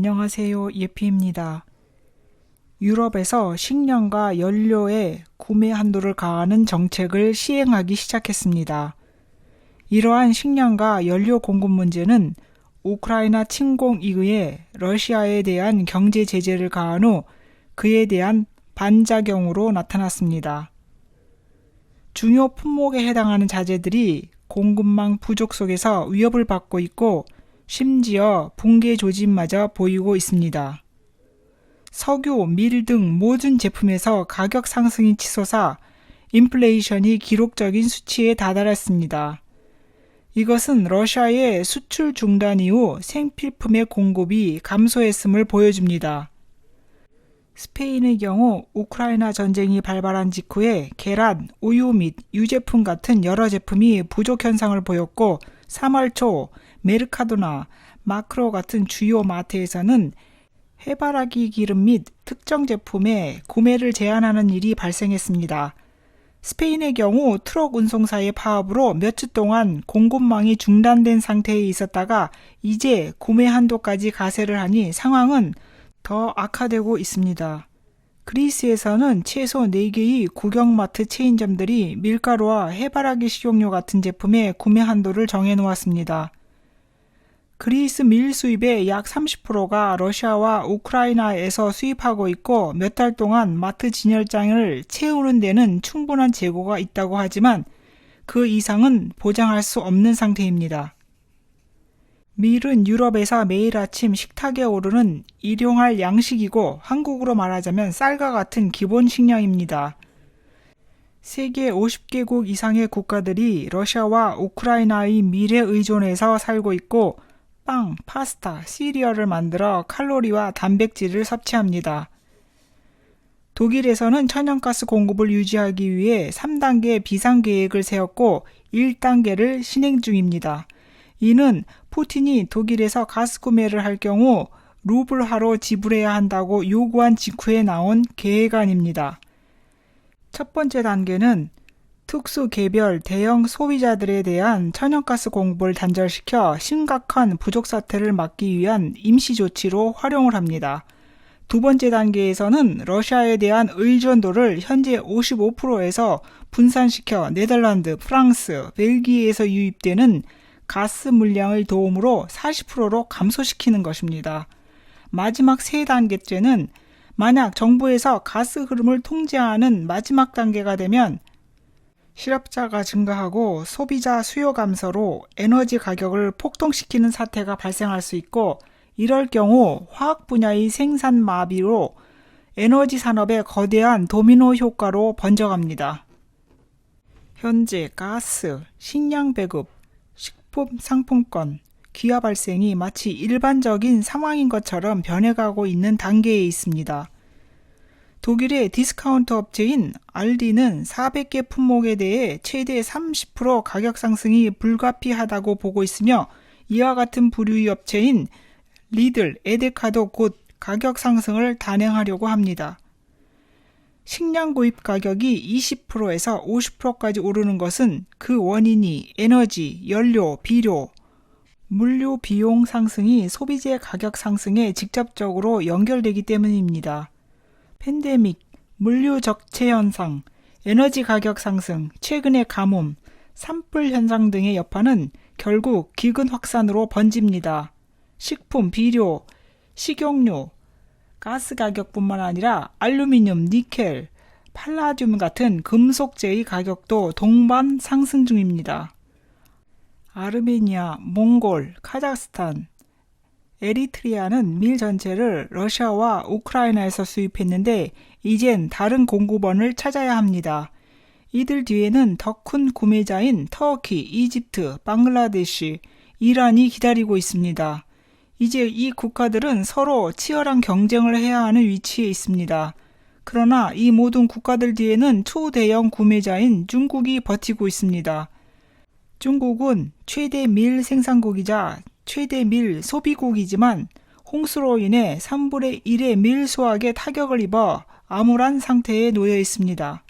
안녕하세요. 예피입니다. 유럽에서 식량과 연료의 구매 한도를 가하는 정책을 시행하기 시작했습니다. 이러한 식량과 연료 공급 문제는 우크라이나 침공 이후에 러시아에 대한 경제 제재를 가한 후 그에 대한 반작용으로 나타났습니다. 중요 품목에 해당하는 자재들이 공급망 부족 속에서 위협을 받고 있고 심지어 붕괴 조짐마저 보이고 있습니다. 석유, 밀 등 모든 제품에서 가격 상승이 치솟아 인플레이션이 기록적인 수치에 다다랐습니다. 이것은 러시아의 수출 중단 이후 생필품의 공급이 감소했음을 보여줍니다. 스페인의 경우 우크라이나 전쟁이 발발한 직후에 계란, 우유 및 유제품 같은 여러 제품이 부족 현상을 보였고 3월 초 메르카도나 마크로 같은 주요 마트에서는 해바라기 기름 및 특정 제품의 구매를 제한하는 일이 발생했습니다. 스페인의 경우 트럭 운송사의 파업으로 몇 주 동안 공급망이 중단된 상태에 있었다가 이제 구매 한도까지 가세를 하니 상황은 더 악화되고 있습니다. 그리스에서는 최소 4개의 국영마트 체인점들이 밀가루와 해바라기 식용유 같은 제품의 구매 한도를 정해놓았습니다. 그리스 밀 수입의 약 30%가 러시아와 우크라이나에서 수입하고 있고 몇 달 동안 마트 진열장을 채우는 데는 충분한 재고가 있다고 하지만 그 이상은 보장할 수 없는 상태입니다. 밀은 유럽에서 매일 아침 식탁에 오르는 일용할 양식이고 한국으로 말하자면 쌀과 같은 기본 식량입니다. 세계 50개국 이상의 국가들이 러시아와 우크라이나의 밀에 의존해서 살고 있고 빵, 파스타, 시리얼을 만들어 칼로리와 단백질을 섭취합니다. 독일에서는 천연가스 공급을 유지하기 위해 3단계 비상계획을 세웠고 1단계를 실행 중입니다. 이는 푸틴이 독일에서 가스 구매를 할 경우 루블화로 지불해야 한다고 요구한 직후에 나온 계획안입니다. 첫 번째 단계는 특수 개별 대형 소비자들에 대한 천연가스 공급을 단절시켜 심각한 부족 사태를 막기 위한 임시 조치로 활용을 합니다. 두 번째 단계에서는 러시아에 대한 의존도를 현재 55%에서 분산시켜 네덜란드, 프랑스, 벨기에에서 유입되는 가스 물량의 도움으로 40%로 감소시키는 것입니다. 마지막 세 단계째는 만약 정부에서 가스 흐름을 통제하는 마지막 단계가 되면 실업자가 증가하고 소비자 수요 감소로 에너지 가격을 폭등시키는 사태가 발생할 수 있고 이럴 경우 화학 분야의 생산 마비로 에너지 산업의 거대한 도미노 효과로 번져갑니다. 현재 가스, 식량 배급, 식품 상품권, 기아 발생이 마치 일반적인 상황인 것처럼 변해가고 있는 단계에 있습니다. 독일의 디스카운트 업체인 알디는 400개 품목에 대해 최대 30% 가격 상승이 불가피하다고 보고 있으며 이와 같은 부류의 업체인 리들, 에데카도 곧 가격 상승을 단행하려고 합니다. 식량 구입 가격이 20%에서 50%까지 오르는 것은 그 원인이 에너지, 연료, 비료, 물류 비용 상승이 소비재 가격 상승에 직접적으로 연결되기 때문입니다. 팬데믹, 물류 적체 현상, 에너지 가격 상승, 최근의 가뭄, 산불 현상 등의 여파는 결국 기근 확산으로 번집니다. 식품, 비료, 식용유, 가스 가격뿐만 아니라 알루미늄, 니켈, 팔라듐 같은 금속재의 가격도 동반 상승 중입니다. 아르메니아, 몽골, 카자흐스탄, 에리트리아는 밀 전체를 러시아와 우크라이나에서 수입했는데 이젠 다른 공급원을 찾아야 합니다. 이들 뒤에는 더 큰 구매자인 터키, 이집트, 방글라데시, 이란이 기다리고 있습니다. 이제 이 국가들은 서로 치열한 경쟁을 해야 하는 위치에 있습니다. 그러나 이 모든 국가들 뒤에는 초대형 구매자인 중국이 버티고 있습니다. 중국은 최대 밀 생산국이자 최대 밀 소비국이지만 홍수로 인해 3분의 1의 밀 수확에 타격을 입어 암울한 상태에 놓여 있습니다.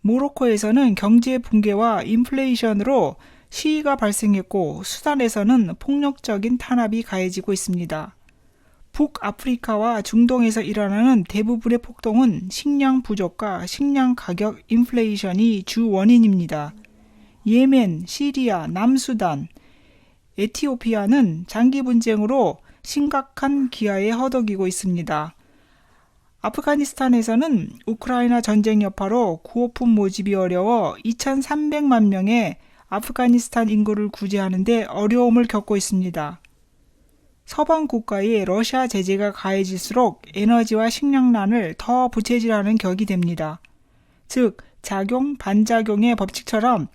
모로코에서는 경제 붕괴와 인플레이션으로 시위가 발생했고 수단에서는 폭력적인 탄압이 가해지고 있습니다. 북아프리카와 중동에서 일어나는 대부분의 폭동은 식량 부족과 식량 가격 인플레이션이 주 원인입니다. 예멘, 시리아, 남수단, 에티오피아는 장기 분쟁으로 심각한 기아에 허덕이고 있습니다. 아프가니스탄에서는 우크라이나 전쟁 여파로 구호품 모집이 어려워 2,300만 명의 아프가니스탄 인구를 구제하는 데 어려움을 겪고 있습니다. 서방 국가의 러시아 제재가 가해질수록 에너지와 식량난을 더 부채질하는 격이 됩니다. 즉, 작용, 반작용의 법칙처럼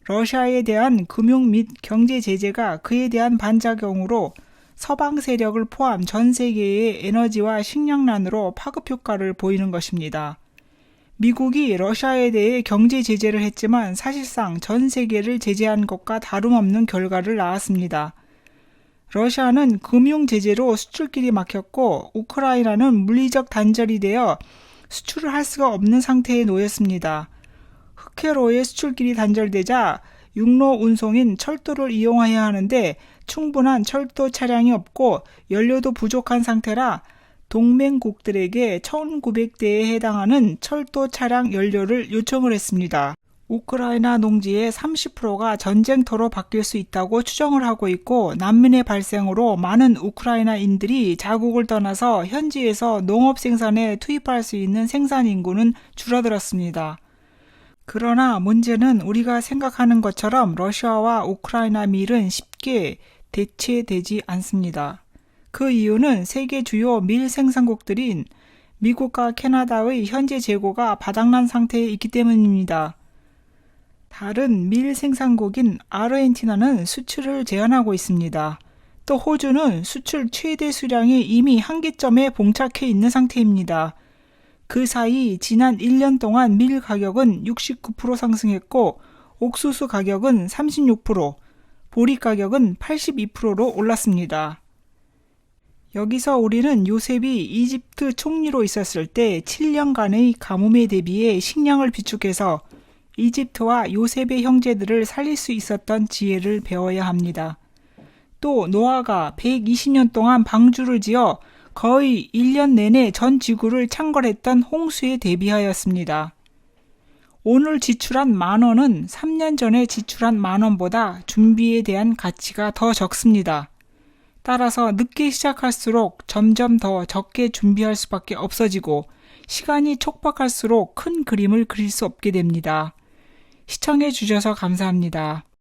러시아에 대한 금융 및 경제 제재가 그에 대한 반작용으로 서방 세력을 포함 전 세계의 에너지와 식량난으로 파급 효과를 보이는 것입니다. 미국이 러시아에 대해 경제 제재를 했지만 사실상 전 세계를 제재한 것과 다름없는 결과를 낳았습니다. 러시아는 금융 제재로 수출길이 막혔고 우크라이나는 물리적 단절이 되어 수출을 할 수가 없는 상태에 놓였습니다. 흑해로의 수출길이 단절되자 육로 운송인 철도를 이용해야 하는데 충분한 철도 차량이 없고 연료도 부족한 상태라 동맹국들에게 1,900대에 해당하는 철도 차량 연료를 요청을 했습니다. 우크라이나 농지의 30%가 전쟁터로 바뀔 수 있다고 추정을 하고 있고 난민의 발생으로 많은 우크라이나인들이 자국을 떠나서 현지에서 농업 생산에 투입할 수 있는 생산 인구는 줄어들었습니다. 그러나 문제는 우리가 생각하는 것처럼 러시아와 우크라이나 밀은 쉽게 대체되지 않습니다. 그 이유는 세계 주요 밀 생산국들인 미국과 캐나다의 현재 재고가 바닥난 상태에 있기 때문입니다. 다른 밀 생산국인 아르헨티나는 수출을 제한하고 있습니다. 또 호주는 수출 최대 수량이 이미 한계점에 봉착해 있는 상태입니다. 그 사이 지난 1년 동안 밀 가격은 69% 상승했고 옥수수 가격은 36%, 보리 가격은 82%로 올랐습니다. 여기서 우리는 요셉이 이집트 총리로 있었을 때 7년간의 가뭄에 대비해 식량을 비축해서 이집트와 요셉의 형제들을 살릴 수 있었던 지혜를 배워야 합니다. 또 노아가 120년 동안 방주를 지어 거의 1년 내내 전 지구를 창궐했던 홍수에 대비하였습니다. 오늘 지출한 10,000원은 3년 전에 지출한 10,000원보다 준비에 대한 가치가 더 적습니다. 따라서 늦게 시작할수록 점점 더 적게 준비할 수밖에 없어지고 시간이 촉박할수록 큰 그림을 그릴 수 없게 됩니다. 시청해 주셔서 감사합니다.